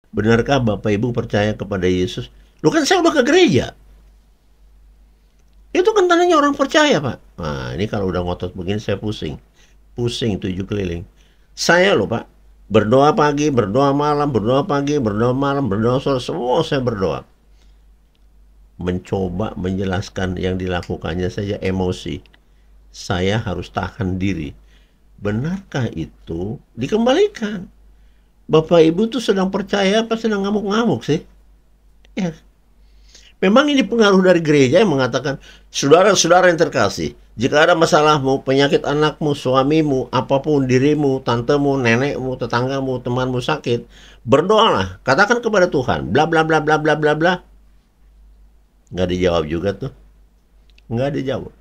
Benarkah Bapak Ibu percaya kepada Yesus? Lu kan saya udah ke gereja. Itu kan tandanya orang percaya, Pak. Nah, ini kalau udah ngotot begini saya pusing. Pusing tujuh keliling. Saya loh, Pak. Berdoa pagi, berdoa malam, berdoa pagi, berdoa malam, berdoa sore, semua saya berdoa. Mencoba menjelaskan yang dilakukannya saja emosi. Saya harus tahan diri. Benarkah itu? Dikembalikan. Bapak Ibu tuh sedang percaya apa sedang ngamuk-ngamuk sih? Ya, memang ini pengaruh dari gereja yang mengatakan, saudara-saudara yang terkasih, jika ada masalahmu, penyakit anakmu, suamimu, apapun dirimu, tantemu, nenekmu, tetanggamu, temanmu sakit, berdoalah, katakan kepada Tuhan, bla bla bla bla bla bla bla. Nggak dijawab juga tuh, nggak dijawab.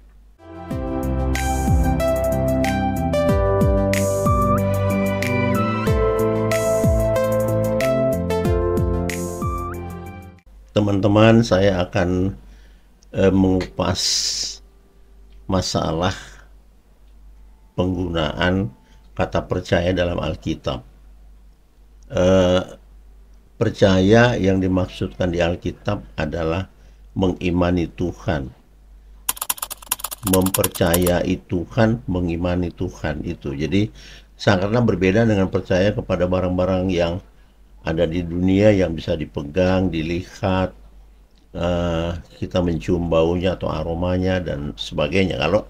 Teman-teman, saya akan mengupas masalah penggunaan kata percaya dalam Alkitab. Percaya yang dimaksudkan di Alkitab adalah mengimani Tuhan, mempercayai Tuhan, mengimani Tuhan itu. Jadi sangatlah berbeda dengan percaya kepada barang-barang yang ada di dunia yang bisa dipegang, dilihat, kita mencium baunya atau aromanya dan sebagainya. Kalau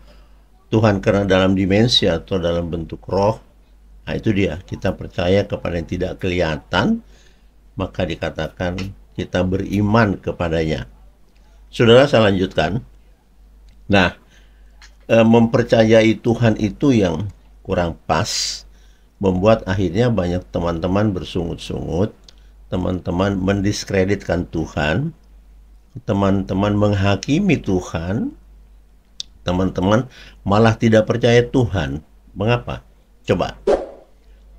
Tuhan karena dalam dimensi atau dalam bentuk roh, nah itu dia, kita percaya kepada yang tidak kelihatan, maka dikatakan kita beriman kepadanya. Saudara, saya lanjutkan. Nah, mempercayai Tuhan itu yang kurang pas, membuat akhirnya banyak teman-teman bersungut-sungut, teman-teman mendiskreditkan Tuhan, teman-teman menghakimi Tuhan, teman-teman malah tidak percaya Tuhan. Mengapa? Coba.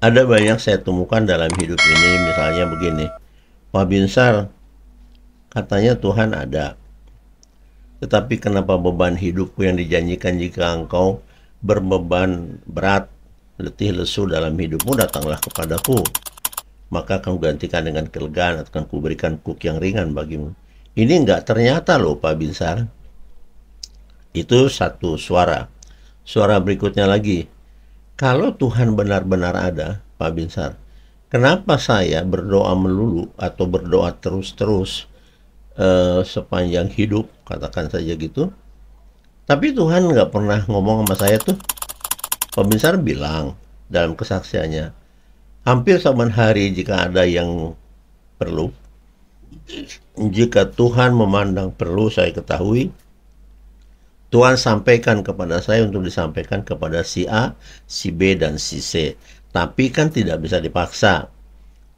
Ada banyak saya temukan dalam hidup ini, misalnya begini. Pak Binsar, katanya Tuhan ada. Tetapi kenapa beban hidupku yang dijanjikan jika engkau berbeban berat, letih lesu dalam hidupmu, datanglah kepadaku. Maka akan gantikan dengan kelegaan, akan kuberikan kuk yang ringan bagimu. Ini enggak ternyata loh Pak Binsar. Itu satu suara. Suara berikutnya lagi. Kalau Tuhan benar-benar ada, Pak Binsar, kenapa saya berdoa melulu atau berdoa terus-terus sepanjang hidup, katakan saja gitu. Tapi Tuhan nggak pernah ngomong sama saya tuh. Pak Binsar bilang dalam kesaksiannya, hampir saban hari jika ada yang perlu, jika Tuhan memandang perlu saya ketahui, Tuhan sampaikan kepada saya untuk disampaikan kepada si A, si B, dan si C. Tapi kan tidak bisa dipaksa.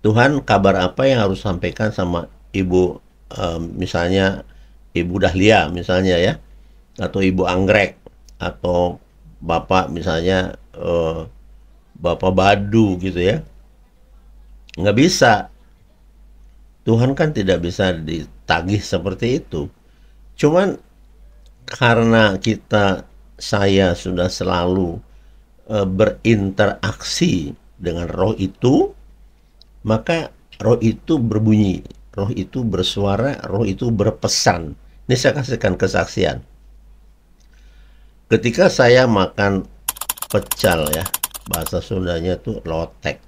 Tuhan kabar apa yang harus sampaikan sama ibu, misalnya Ibu Dahlia misalnya ya, atau Ibu Anggrek, atau Bapak misalnya Bapak Badu gitu ya. Nggak bisa. Tuhan kan tidak bisa ditagih seperti itu. Cuman karena saya sudah selalu berinteraksi dengan roh itu, maka roh itu berbunyi, roh itu bersuara, roh itu berpesan. Ini saya kasihkan kesaksian. Ketika saya makan pecal ya, bahasa Sundanya tuh lotek.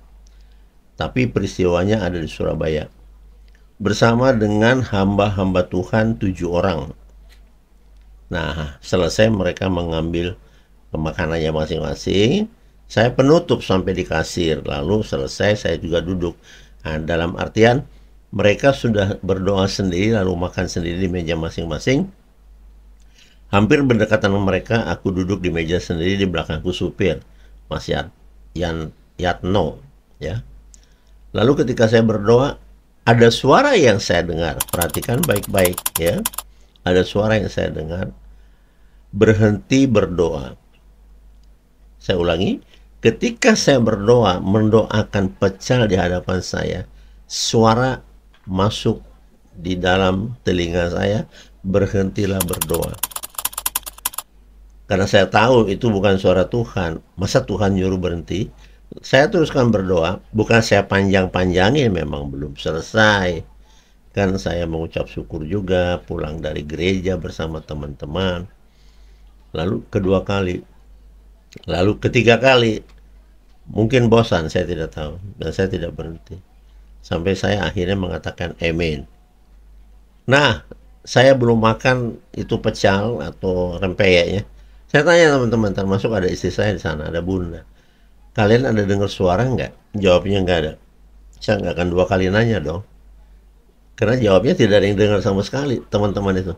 Tapi peristiwanya ada di Surabaya. Bersama dengan hamba-hamba Tuhan 7 orang. Nah, selesai mereka mengambil makanannya masing-masing, saya penutup sampai di kasir, lalu selesai saya juga duduk. Nah, dalam artian mereka sudah berdoa sendiri lalu makan sendiri di meja masing-masing. Hampir berdekatan dengan mereka, aku duduk di meja sendiri, di belakangku supir, Mas Yatno, ya. Lalu ketika saya berdoa, ada suara yang saya dengar. Perhatikan baik-baik, ya. Ada suara yang saya dengar. Berhenti berdoa. Saya ulangi, ketika saya berdoa, mendoakan pecal di hadapan saya, suara masuk di dalam telinga saya, berhentilah berdoa. Karena saya tahu itu bukan suara Tuhan. Masa Tuhan nyuruh berhenti? Saya teruskan berdoa, bukan saya panjang-panjangin, memang belum selesai. Kan saya mengucap syukur juga, pulang dari gereja bersama teman-teman. Lalu kedua kali, lalu ketiga kali, mungkin bosan, saya tidak tahu. Dan saya tidak berhenti. Sampai saya akhirnya mengatakan amin. Nah, saya belum makan itu pecel atau rempeyeknya. Saya tanya teman-teman, termasuk ada istri saya di sana, ada bunda. Kalian ada dengar suara nggak? Jawabnya nggak ada. Saya nggak akan dua kali nanya dong. Karena jawabnya tidak ada yang dengar sama sekali, teman-teman itu.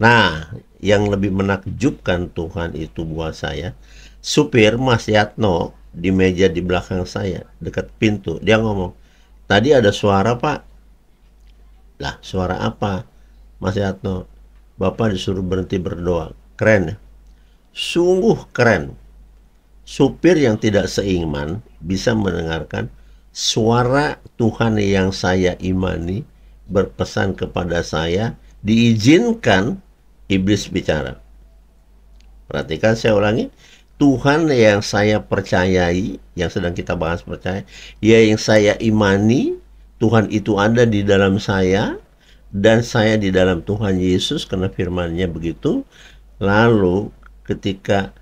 Nah, yang lebih menakjubkan Tuhan itu buat saya, supir Mas Yatno di meja di belakang saya, dekat pintu, dia ngomong, tadi ada suara Pak. Lah, suara apa? Mas Yatno, Bapak disuruh berhenti berdoa. Keren ya? Sungguh keren. Supir yang tidak seiman bisa mendengarkan suara Tuhan yang saya imani berpesan kepada saya, diizinkan iblis bicara. Perhatikan, saya ulangi. Tuhan yang saya percayai, yang sedang kita bahas percaya, ya yang saya imani, Tuhan itu ada di dalam saya, dan saya di dalam Tuhan Yesus, karena firman-Nya begitu. Lalu ketika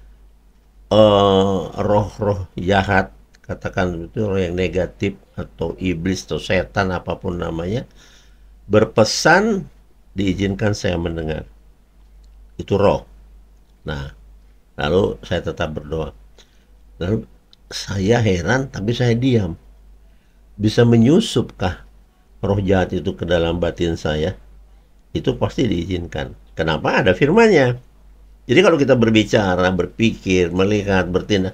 roh-roh jahat, katakan itu roh yang negatif atau iblis atau setan apapun namanya, berpesan, diizinkan saya mendengar. Itu roh. Nah, lalu saya tetap berdoa. Lalu saya heran, tapi saya diam. Bisa menyusupkah roh jahat itu ke dalam batin saya? Itu pasti diizinkan. Kenapa? Ada firman-Nya. Jadi kalau kita berbicara, berpikir, melihat, bertindak,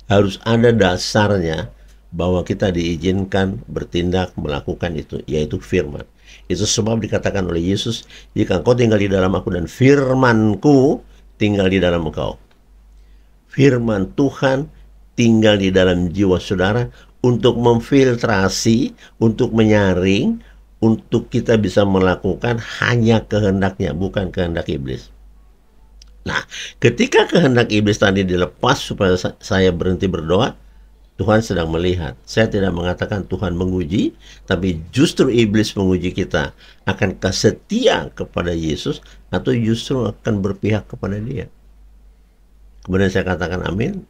harus ada dasarnya bahwa kita diizinkan bertindak, melakukan itu, yaitu firman. Itu sebab dikatakan oleh Yesus, jika engkau tinggal di dalam aku dan firmanku tinggal di dalam engkau. Firman Tuhan tinggal di dalam jiwa saudara untuk memfiltrasi, untuk menyaring, untuk kita bisa melakukan hanya kehendaknya, bukan kehendak iblis. Nah, ketika kehendak iblis tadi dilepas supaya saya berhenti berdoa, Tuhan sedang melihat. Saya tidak mengatakan Tuhan menguji, tapi justru iblis menguji kita. Akankah setia kepada Yesus atau justru akan berpihak kepada Dia? Kemudian saya katakan amin.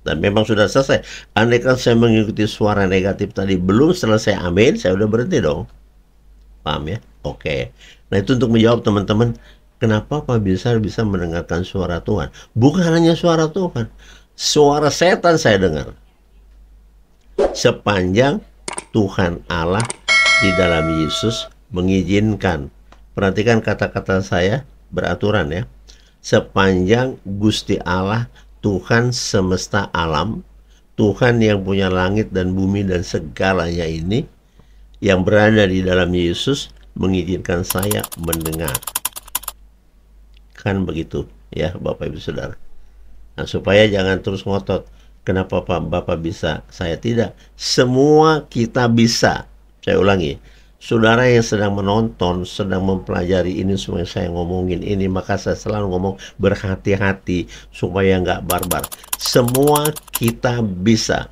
Dan memang sudah selesai. Andai kan saya mengikuti suara negatif tadi belum selesai amin, saya udah berhenti dong. Paham ya? Oke. Nah, itu untuk menjawab teman-teman, kenapa Pak Binsar bisa mendengarkan suara Tuhan? Bukan hanya suara Tuhan, suara setan saya dengar. Sepanjang Tuhan Allah di dalam Yesus mengizinkan. Perhatikan kata-kata saya beraturan ya. Sepanjang Gusti Allah, Tuhan semesta alam, Tuhan yang punya langit dan bumi dan segalanya ini, yang berada di dalam Yesus, mengizinkan saya mendengar. Kan begitu ya Bapak Ibu Saudara. Nah, supaya jangan terus ngotot, kenapa Pak Bapak bisa, saya tidak. Semua kita bisa. Saya ulangi, saudara yang sedang menonton, sedang mempelajari ini semua yang saya ngomongin ini, maka saya selalu ngomong berhati-hati supaya nggak barbar. Semua kita bisa.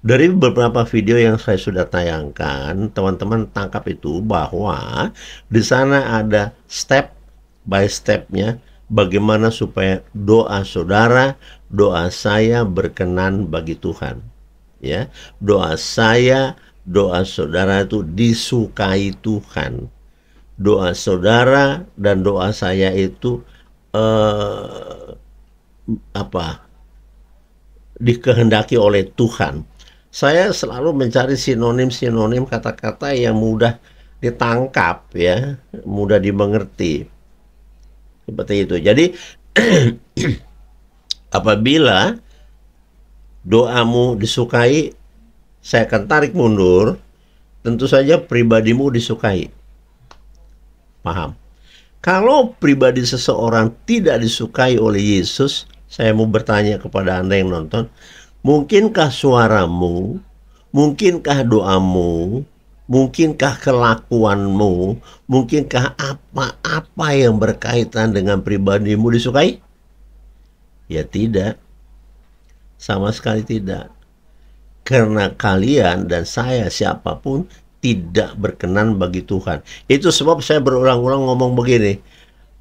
Dari beberapa video yang saya sudah tayangkan, teman-teman tangkap itu bahwa di sana ada step by stepnya bagaimana supaya doa saudara, doa saya berkenan bagi Tuhan. Ya, doa saya, doa saudara itu disukai Tuhan. Doa saudara dan doa saya itu dikehendaki oleh Tuhan. Saya selalu mencari sinonim-sinonim kata-kata yang mudah ditangkap ya, mudah dimengerti. Seperti itu. Jadi apabila doamu disukai, saya akan tarik mundur, tentu saja pribadimu disukai. Paham? Kalau pribadi seseorang tidak disukai oleh Yesus, saya mau bertanya kepada Anda yang nonton, mungkinkah suaramu, mungkinkah doamu, mungkinkah kelakuanmu, mungkinkah apa-apa yang berkaitan dengan pribadimu disukai? Ya tidak, sama sekali tidak. Karena kalian dan saya siapapun tidak berkenan bagi Tuhan. Itu sebab saya berulang-ulang ngomong begini.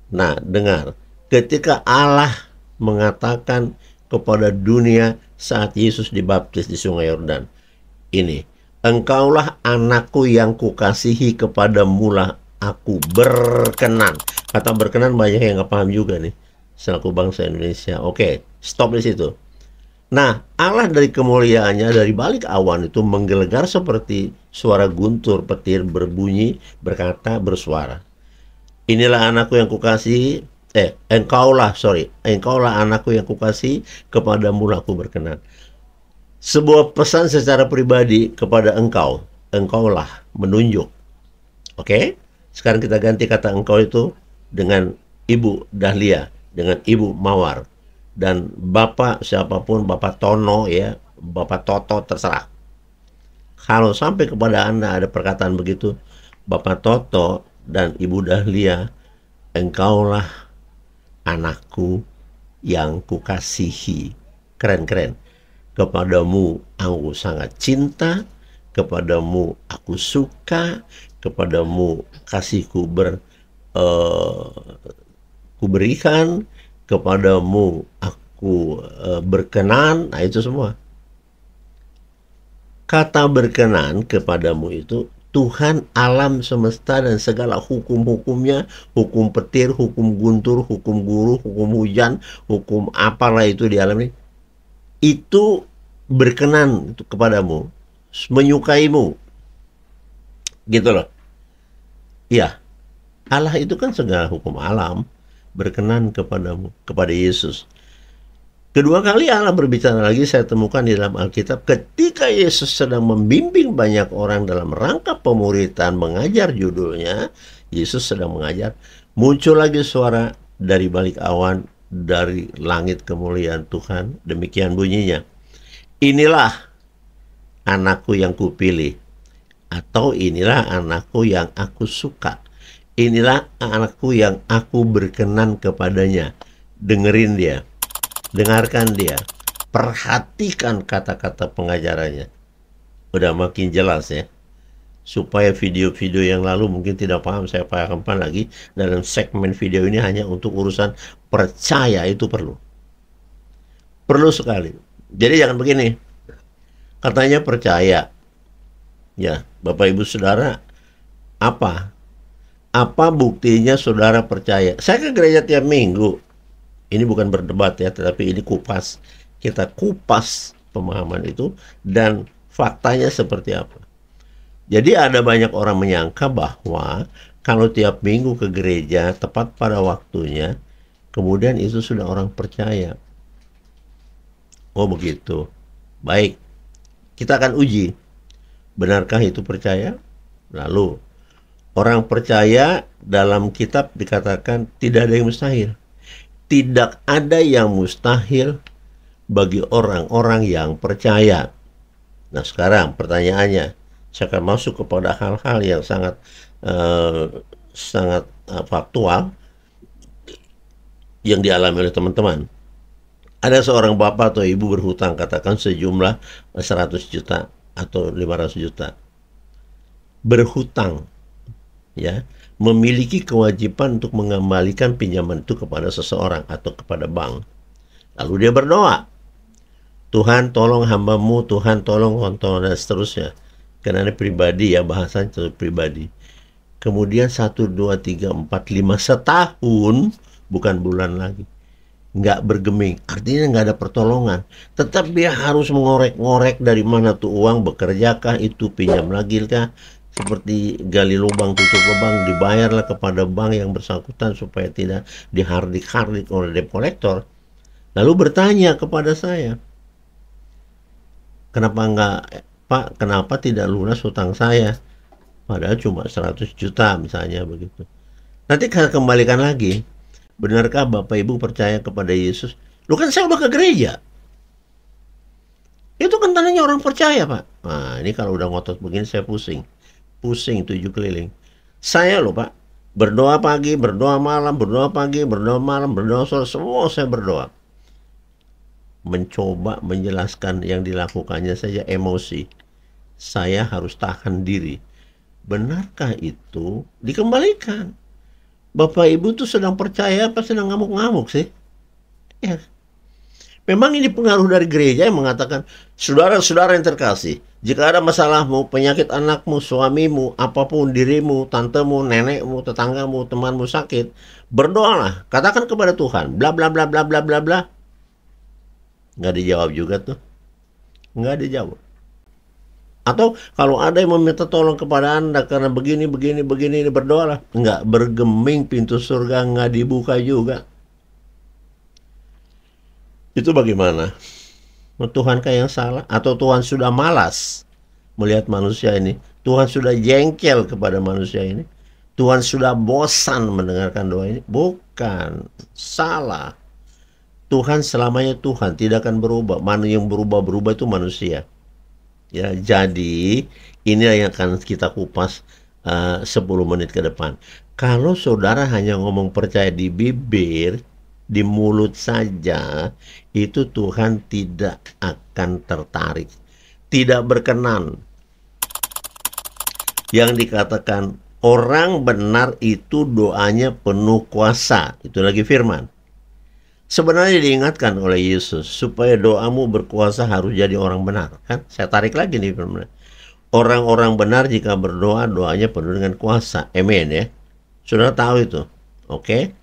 Nah, dengar. Ketika Allah mengatakan kepada dunia saat Yesus dibaptis di Sungai Yordan, ini, engkaulah anakku yang kukasihi, kepadamulah aku berkenan. Kata berkenan banyak yang nggak paham juga nih, selaku bangsa Indonesia. Oke, stop di situ. Nah, Allah dari kemuliaannya, dari balik awan itu menggelegar seperti suara guntur petir berbunyi, berkata, bersuara. Inilah anakku yang kukasihi, engkaulah anakku yang kukasihi, kepadamu aku berkenan. Sebuah pesan secara pribadi kepada engkau, engkaulah menunjuk. Oke? Sekarang kita ganti kata engkau itu dengan Ibu Dahlia, dengan Ibu Mawar, dan Bapak siapapun, Bapak Tono ya, Bapak Toto, terserah. Kalau sampai kepada Anda ada perkataan begitu, Bapak Toto dan Ibu Dahlia, engkaulah anakku yang kukasihi. Keren-keren. Kepadamu aku sangat cinta, kepadamu aku suka, kepadamu kasihku kuberikan, kepadamu aku berkenan. Nah, itu semua. Kata berkenan kepadamu itu Tuhan alam semesta dan segala hukum-hukumnya, hukum petir, hukum guntur, hukum guru, hukum hujan, hukum apalah itu di alam ini, itu berkenan kepadamu, menyukaimu, gitu loh. Iya, Allah itu kan segala hukum alam berkenan kepadamu, kepada Yesus. Kedua kali Allah berbicara lagi saya temukan di dalam Alkitab ketika Yesus sedang membimbing banyak orang dalam rangka pemuritan, mengajar judulnya, Yesus sedang mengajar, muncul lagi suara dari balik awan, dari langit kemuliaan Tuhan, demikian bunyinya. Inilah anakku yang kupilih, atau inilah anakku yang aku suka, inilah anakku yang aku berkenan kepadanya. Dengerin dia. Dengarkan dia, perhatikan kata-kata pengajarannya. Udah makin jelas ya. Supaya video-video yang lalu mungkin tidak paham, saya pahamkan lagi. Dalam segmen video ini hanya untuk urusan percaya, itu perlu. Perlu sekali. Jadi jangan begini. Katanya percaya. Ya, Bapak Ibu Saudara, apa? Apa buktinya saudara percaya? Saya ke gereja tiap minggu. Ini bukan berdebat ya, tetapi ini kupas. Kita kupas pemahaman itu dan faktanya seperti apa. Jadi ada banyak orang menyangka bahwa kalau tiap minggu ke gereja tepat pada waktunya, kemudian itu sudah orang percaya. Oh begitu. Baik, kita akan uji. Benarkah itu percaya? Lalu, orang percaya dalam kitab dikatakan tidak ada yang mustahil. Tidak ada yang mustahil bagi orang-orang yang percaya. Nah sekarang pertanyaannya, saya akan masuk kepada hal-hal yang sangat faktual yang dialami oleh teman-teman. Ada seorang bapak atau ibu berhutang, katakan sejumlah 100 juta atau 500 juta. Berhutang, ya, memiliki kewajiban untuk mengembalikan pinjaman itu kepada seseorang atau kepada bank. Lalu dia berdoa, Tuhan tolong hambamu, Tuhan tolong kontrol, dan seterusnya. Karena ini pribadi ya, bahasanya itu pribadi. Kemudian 1, 2, 3, 4, 5 setahun, bukan bulan lagi, nggak bergeming, artinya nggak ada pertolongan. Tetap dia harus mengorek-ngorek dari mana tuh uang, bekerjakah itu, pinjam lagi kah, seperti gali lubang tutup lubang, dibayarlah kepada bank yang bersangkutan supaya tidak dihardik-hardik oleh debt collector. Lalu bertanya kepada saya, kenapa tidak lunas hutang saya? Padahal cuma 100 juta misalnya begitu. Nanti saya kembalikan lagi, benarkah Bapak Ibu percaya kepada Yesus? Lu kan saya udah ke gereja. Itu kan tandanya orang percaya, Pak. Nah, ini kalau udah ngotot begini saya pusing 7 keliling. Saya loh Pak, berdoa pagi, berdoa malam, berdoa pagi, berdoa malam, berdoa sore, semua saya berdoa. mencoba menjelaskan yang dilakukannya saja emosi. Saya harus tahan diri. Benarkah itu? Dikembalikan. Bapak Ibu tuh sedang percaya apa sedang ngamuk-ngamuk sih? Ya. Memang ini pengaruh dari gereja yang mengatakan, saudara-saudara yang terkasih, jika ada masalahmu, penyakit anakmu, suamimu, apapun dirimu, tantemu, nenekmu, tetanggamu, temanmu sakit, berdoalah, katakan kepada Tuhan, bla bla bla bla bla bla bla. Nggak dijawab juga tuh, nggak dijawab. Atau kalau ada yang meminta tolong kepada Anda karena begini, begini, begini, berdoalah. Nggak, bergeming pintu surga nggak dibuka juga. Itu bagaimana? Tuhankah yang salah? Atau Tuhan sudah malas melihat manusia ini? Tuhan sudah jengkel kepada manusia ini? Tuhan sudah bosan mendengarkan doa ini? Bukan, salah. Tuhan selamanya Tuhan, tidak akan berubah. Mana yang berubah-berubah itu manusia. Ya, jadi inilah yang akan kita kupas 10 menit ke depan. Kalau saudara hanya ngomong percaya di bibir, di mulut saja, itu Tuhan tidak akan tertarik, tidak berkenan. Yang dikatakan orang benar itu doanya penuh kuasa, itu lagi firman. Sebenarnya diingatkan oleh Yesus supaya doamu berkuasa harus jadi orang benar, kan? Saya tarik lagi nih firman. Orang-orang benar jika berdoa, doanya penuh dengan kuasa. Amin ya. Saudara tahu itu. Oke.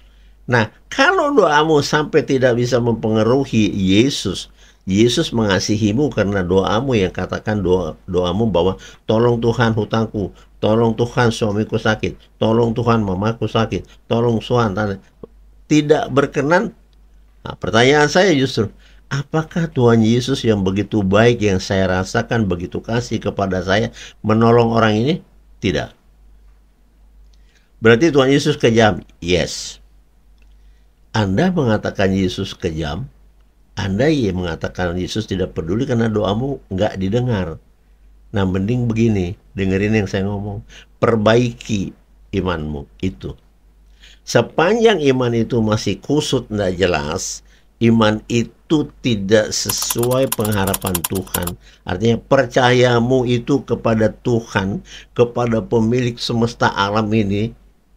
Nah, kalau doamu sampai tidak bisa mempengaruhi Yesus, Yesus mengasihimu karena doamu yang katakan doamu bahwa tolong Tuhan hutangku, tolong Tuhan suamiku sakit, tolong Tuhan mamaku sakit, tolong Tuhan. Tidak berkenan. Nah, pertanyaan saya justru, apakah Tuhan Yesus yang begitu baik yang saya rasakan begitu kasih kepada saya menolong orang ini? Tidak. Berarti Tuhan Yesus kejam? Yes. Anda mengatakan Yesus kejam, Anda yang mengatakan Yesus tidak peduli karena doamu nggak didengar. Nah, mending begini, dengerin yang saya ngomong. Perbaiki imanmu itu. Sepanjang iman itu masih kusut, tidak jelas, iman itu tidak sesuai pengharapan Tuhan. Artinya percayamu itu kepada Tuhan, kepada pemilik semesta alam ini,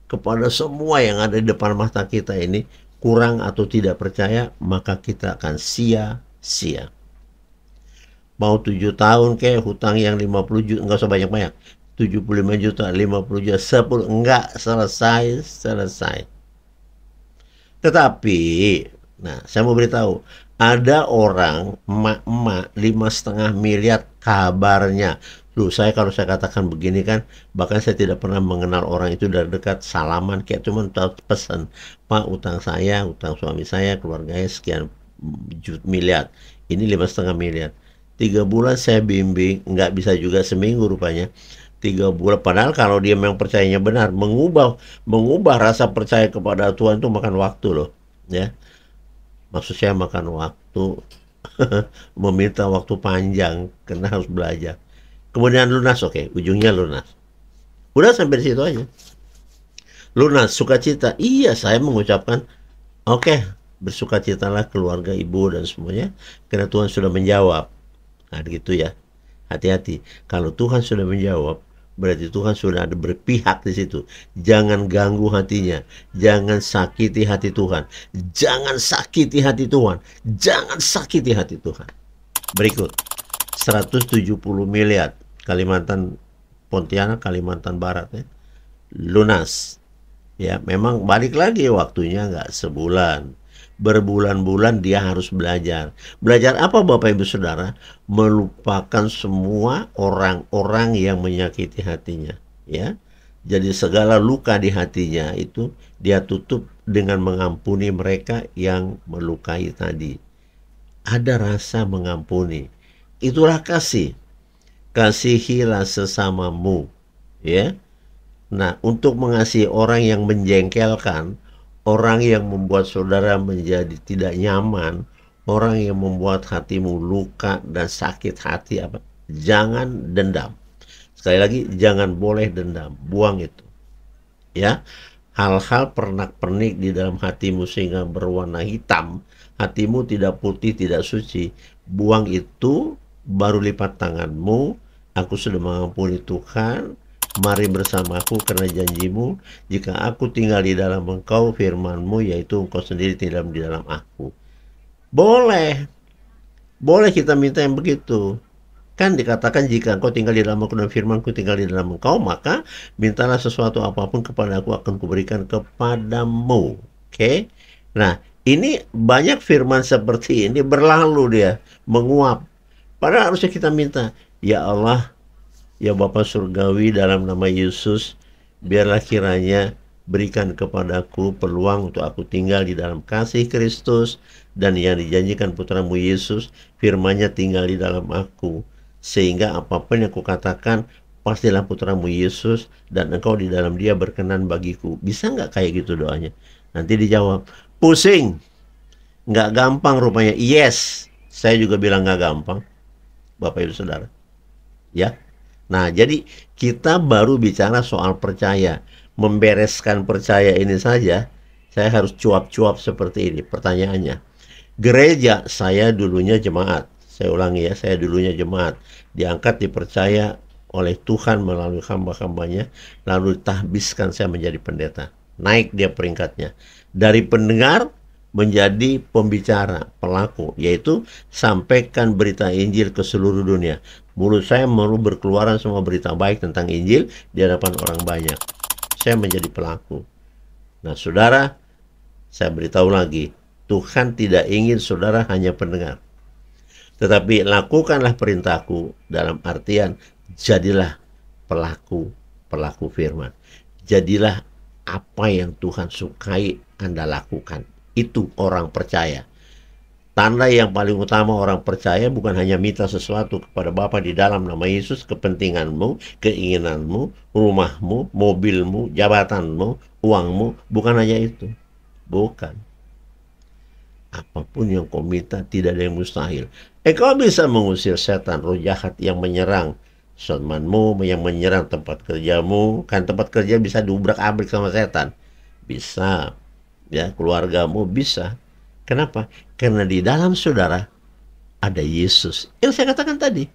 kepada semua yang ada di depan mata kita ini, kurang atau tidak percaya, maka kita akan sia-sia. Mau 7 tahun kayak hutang yang 50 juta, nggak usah banyak-banyak. 75 juta, 50 juta, 10, enggak selesai. Tetapi, nah saya mau beritahu, ada orang emak-emak 5,5 miliar kabarnya. Loh, kalau saya katakan begini kan, bahkan saya tidak pernah mengenal orang itu dari dekat, salaman kayak cuma pesan, Pak, utang saya, utang suami saya, keluarganya sekian miliar. Ini 5,5 miliar. 3 bulan saya bimbing, nggak bisa juga seminggu rupanya. 3 bulan, padahal kalau dia memang percayanya benar, mengubah rasa percaya kepada Tuhan itu makan waktu loh, ya. Maksud saya makan waktu, meminta waktu panjang, karena harus belajar. Kemudian lunas, oke, ujungnya lunas. Udah sampai di situ aja. Lunas, sukacita, iya saya mengucapkan, oke, bersukacitalah keluarga ibu dan semuanya, karena Tuhan sudah menjawab. Nah gitu ya, hati-hati. Kalau Tuhan sudah menjawab, berarti Tuhan sudah ada berpihak di situ. Jangan ganggu hatinya, jangan sakiti hati Tuhan, jangan sakiti hati Tuhan, jangan sakiti hati Tuhan. Berikut, 170 miliar Kalimantan, Pontianak, Kalimantan Barat ya. Lunas. Ya, memang balik lagi waktunya nggak sebulan. Berbulan-bulan dia harus belajar. Belajar apa Bapak Ibu Saudara? Melupakan semua orang-orang yang menyakiti hatinya, ya. Jadi segala luka di hatinya itu dia tutup dengan mengampuni mereka yang melukai tadi. Ada rasa mengampuni. Itulah kasih. Kasihilah sesamamu, ya. Nah, untuk mengasihi orang yang menjengkelkan, orang yang membuat saudara menjadi tidak nyaman, orang yang membuat hatimu luka dan sakit hati, jangan dendam. Sekali lagi, jangan boleh dendam, buang itu. Ya, hal-hal pernak-pernik di dalam hatimu sehingga berwarna hitam, hatimu tidak putih, tidak suci, buang itu, baru lipat tanganmu, aku sudah mengampuni Tuhan, mari bersamaku karena janjimu, jika aku tinggal di dalam engkau, firmanmu, yaitu engkau sendiri tinggal di dalam aku. Boleh, boleh kita minta yang begitu. Kan dikatakan jika engkau tinggal di dalam aku dan firmanku tinggal di dalam engkau, maka mintalah sesuatu apapun kepada aku akan kuberikan kepadamu. Oke? Nah, ini banyak firman seperti ini berlalu dia, menguap. Padahal harusnya kita minta, ya Allah, ya Bapa Surgawi, dalam nama Yesus, biarlah kiranya berikan kepadaku peluang untuk aku tinggal di dalam kasih Kristus, dan yang dijanjikan putramu Yesus, firman-Nya tinggal di dalam aku. Sehingga apapun yang kukatakan, pastilah putramu Yesus, dan engkau di dalam dia berkenan bagiku. Bisa nggak kayak gitu doanya? Nanti dijawab, pusing, nggak gampang rupanya. Yes, saya juga bilang nggak gampang, Bapak Ibu Saudara. Ya, nah jadi kita baru bicara soal percaya. Membereskan percaya ini saja, saya harus cuap-cuap seperti ini. Pertanyaannya, gereja saya dulunya jemaat. Saya ulangi ya, saya dulunya jemaat. Diangkat, dipercaya oleh Tuhan melalui hamba-hambanya, lalu ditahbiskan saya menjadi pendeta. Naik dia peringkatnya. Dari pendengar menjadi pembicara, pelaku, yaitu sampaikan berita Injil ke seluruh dunia. Mulut saya mau berkeluaran semua berita baik tentang Injil di hadapan orang banyak. Saya menjadi pelaku. Nah, saudara, saya beritahu lagi, Tuhan tidak ingin saudara hanya pendengar. Tetapi lakukanlah perintahku, dalam artian jadilah pelaku firman. Jadilah apa yang Tuhan sukai Anda lakukan. Itu orang percaya. Tanda yang paling utama orang percaya bukan hanya minta sesuatu kepada Bapa di dalam nama Yesus, kepentinganmu, keinginanmu, rumahmu, mobilmu, jabatanmu, uangmu, bukan hanya itu. Bukan. Apapun yang kau minta, tidak ada yang mustahil. Kau bisa mengusir setan, roh jahat yang menyerang temanmu, yang menyerang tempat kerjamu. Kan tempat kerja bisa diubrak-abrik sama setan. Bisa. Ya, keluargamu bisa. Kenapa? Karena di dalam saudara ada Yesus. Yang saya katakan tadi.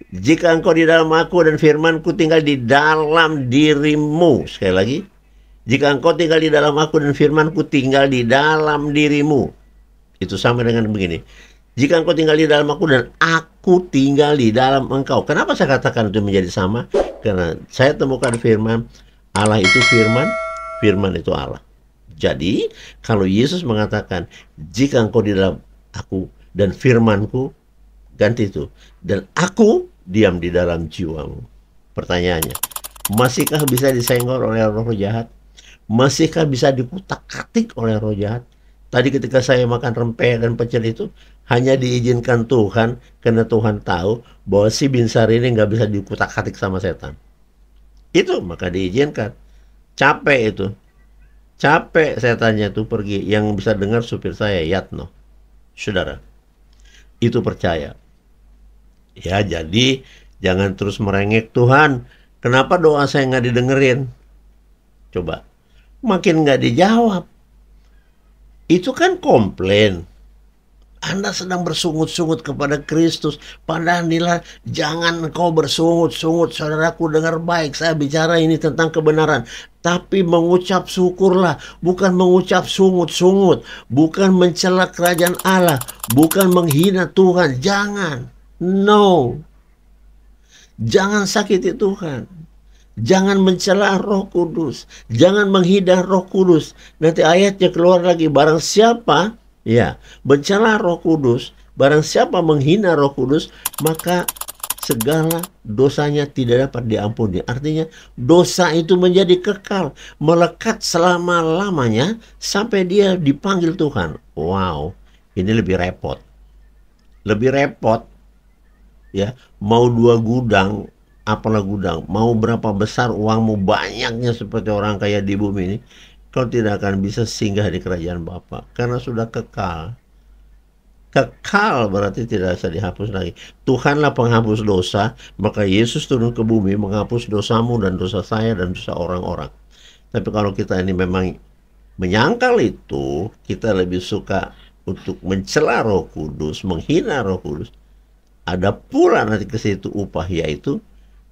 Jika engkau di dalam aku dan firmanku tinggal di dalam dirimu. Sekali lagi. Jika engkau tinggal di dalam aku dan firmanku tinggal di dalam dirimu. Itu sama dengan begini. Jika engkau tinggal di dalam aku dan aku tinggal di dalam engkau. Kenapa saya katakan itu menjadi sama? Karena saya temukan firman. Allah itu firman. Firman itu Allah. Jadi, kalau Yesus mengatakan, jika engkau di dalam aku dan firmanku, ganti itu. Dan aku diam di dalam jiwamu. Pertanyaannya, masihkah bisa disenggol oleh roh jahat? Masihkah bisa dikutak-katik oleh roh jahat? Tadi ketika saya makan rempeyek dan pecel itu, hanya diizinkan Tuhan, karena Tuhan tahu bahwa si Binsar ini nggak bisa dikutak-katik sama setan. Itu, maka diizinkan. Capek itu. Capek setannya tuh pergi. Yang bisa dengar supir saya, Yatno. Saudara, itu percaya. Ya, jadi jangan terus merengek, Tuhan, kenapa doa saya nggak didengerin? Coba, makin nggak dijawab. Itu kan komplain. Anda sedang bersungut-sungut kepada Kristus. Padahal jangan kau bersungut-sungut. Saudaraku, dengar baik. Saya bicara ini tentang kebenaran. Tapi mengucap syukurlah. Bukan mengucap sungut-sungut. Bukan mencela kerajaan Allah. Bukan menghina Tuhan. Jangan. No. Jangan sakiti Tuhan. Jangan mencela Roh Kudus. Jangan menghina Roh Kudus. Nanti ayatnya keluar lagi. Barang siapa mencela Roh Kudus, barang siapa menghina Roh Kudus, maka segala dosanya tidak dapat diampuni. Artinya dosa itu menjadi kekal, melekat selama-lamanya sampai dia dipanggil Tuhan. Wow, ini lebih repot. Lebih repot. Ya, mau 2 gudang, apalah gudang, mau berapa besar uangmu, banyaknya seperti orang kaya di bumi ini, kau tidak akan bisa singgah di kerajaan Bapa karena sudah kekal. Kekal berarti tidak bisa dihapus lagi. Tuhanlah penghapus dosa, maka Yesus turun ke bumi menghapus dosamu dan dosa saya dan dosa orang-orang. Tapi kalau kita ini memang menyangkal itu, kita lebih suka untuk mencela Roh Kudus, menghina Roh Kudus, ada pula nanti ke situ upah, yaitu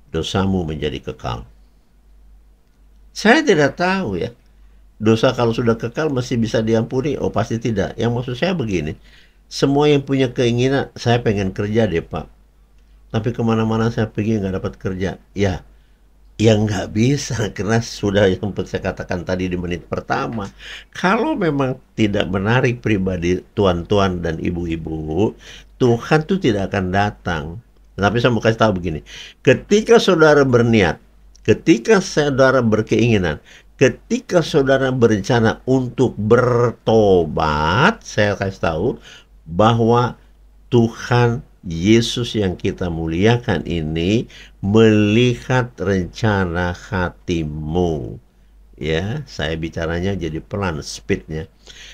dosamu menjadi kekal. Saya tidak tahu ya, dosa kalau sudah kekal masih bisa diampuni? Oh pasti tidak. Yang maksud saya begini, semua yang punya keinginan, saya pengen kerja deh Pak, tapi kemana-mana saya pergi nggak dapat kerja. Ya, yang nggak bisa, karena sudah yang saya katakan tadi di menit pertama, kalau memang tidak menarik pribadi tuan-tuan dan ibu-ibu, Tuhan tuh tidak akan datang. Tapi saya mau kasih tahu begini, ketika saudara berniat, ketika saudara berkeinginan, ketika saudara berencana untuk bertobat, saya kasih tahu bahwa Tuhan Yesus yang kita muliakan ini melihat rencana hatimu. Ya, saya bicaranya jadi pelan speednya.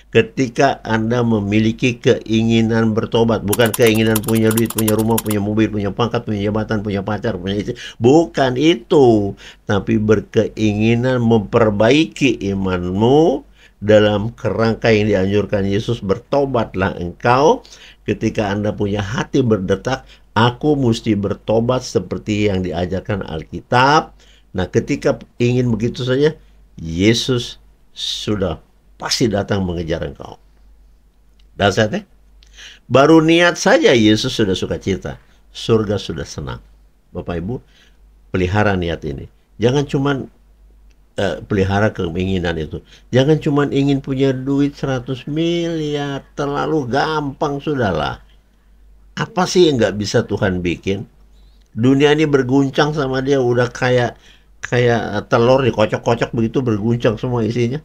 Ketika Anda memiliki keinginan bertobat, bukan keinginan punya duit, punya rumah, punya mobil, punya pangkat, punya jabatan, punya pacar, punya istri, bukan itu, tapi berkeinginan memperbaiki imanmu dalam kerangka yang dianjurkan Yesus. Bertobatlah engkau. Ketika Anda punya hati berdetak, aku mesti bertobat seperti yang diajarkan Alkitab. Nah, ketika ingin begitu saja, Yesus sudah pasti datang mengejar engkau. Dan saya baru niat saja Yesus sudah sukacita, surga sudah senang. Bapak Ibu, pelihara niat ini. Jangan cuman pelihara keinginan itu. Jangan cuma ingin punya duit 100 miliar, terlalu gampang sudahlah. Apa sih yang nggak bisa Tuhan bikin? Dunia ini berguncang sama dia, udah kayak telur dikocok-kocok begitu, berguncang semua isinya.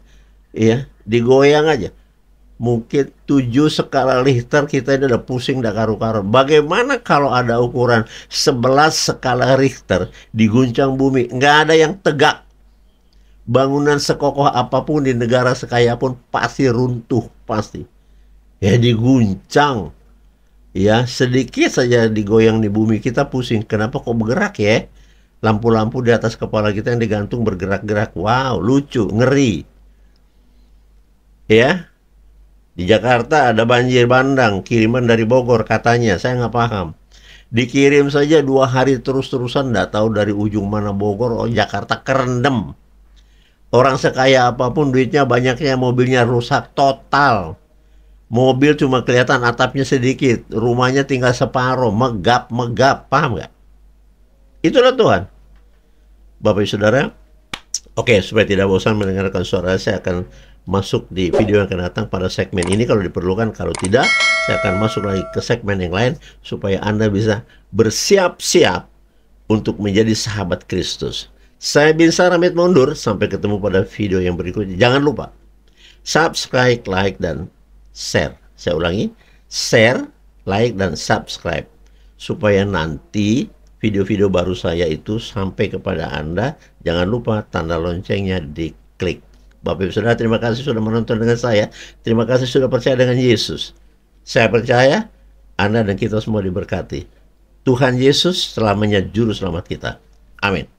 Iya, digoyang aja. Mungkin 7 skala Richter kita ini udah pusing, udah karu-karu. Bagaimana kalau ada ukuran 11 skala Richter diguncang bumi? Nggak ada yang tegak. Bangunan sekokoh apapun di negara sekaya pun pasti runtuh, pasti. Ya diguncang. Ya sedikit saja digoyang di bumi kita pusing. Kenapa kok bergerak ya? Lampu-lampu di atas kepala kita yang digantung bergerak-gerak. Wow, lucu, ngeri. Ya, di Jakarta ada banjir bandang, kiriman dari Bogor katanya. Saya nggak paham. Dikirim saja 2 hari terus-terusan, nggak tahu dari ujung mana Bogor. Oh, Jakarta kerendam. Orang sekaya apapun duitnya banyaknya, mobilnya rusak total. Mobil cuma kelihatan atapnya sedikit, rumahnya tinggal separuh, megap, paham nggak? Itulah Tuhan. Bapak Ibu Saudara, oke, supaya tidak bosan mendengarkan suara saya akan masuk di video yang akan datang pada segmen ini kalau diperlukan. Kalau tidak, saya akan masuk lagi ke segmen yang lain supaya Anda bisa bersiap-siap untuk menjadi sahabat Kristus. Saya Bin Saramit mundur, sampai ketemu pada video yang berikutnya. Jangan lupa subscribe, like, dan share. Saya ulangi, share, like, dan subscribe supaya nanti video-video baru saya itu sampai kepada Anda. Jangan lupa tanda loncengnya diklik. Bapak Ibu Saudara, terima kasih sudah menonton dengan saya. Terima kasih sudah percaya dengan Yesus. Saya percaya Anda dan kita semua diberkati. Tuhan Yesus selamanya juru selamat kita. Amin.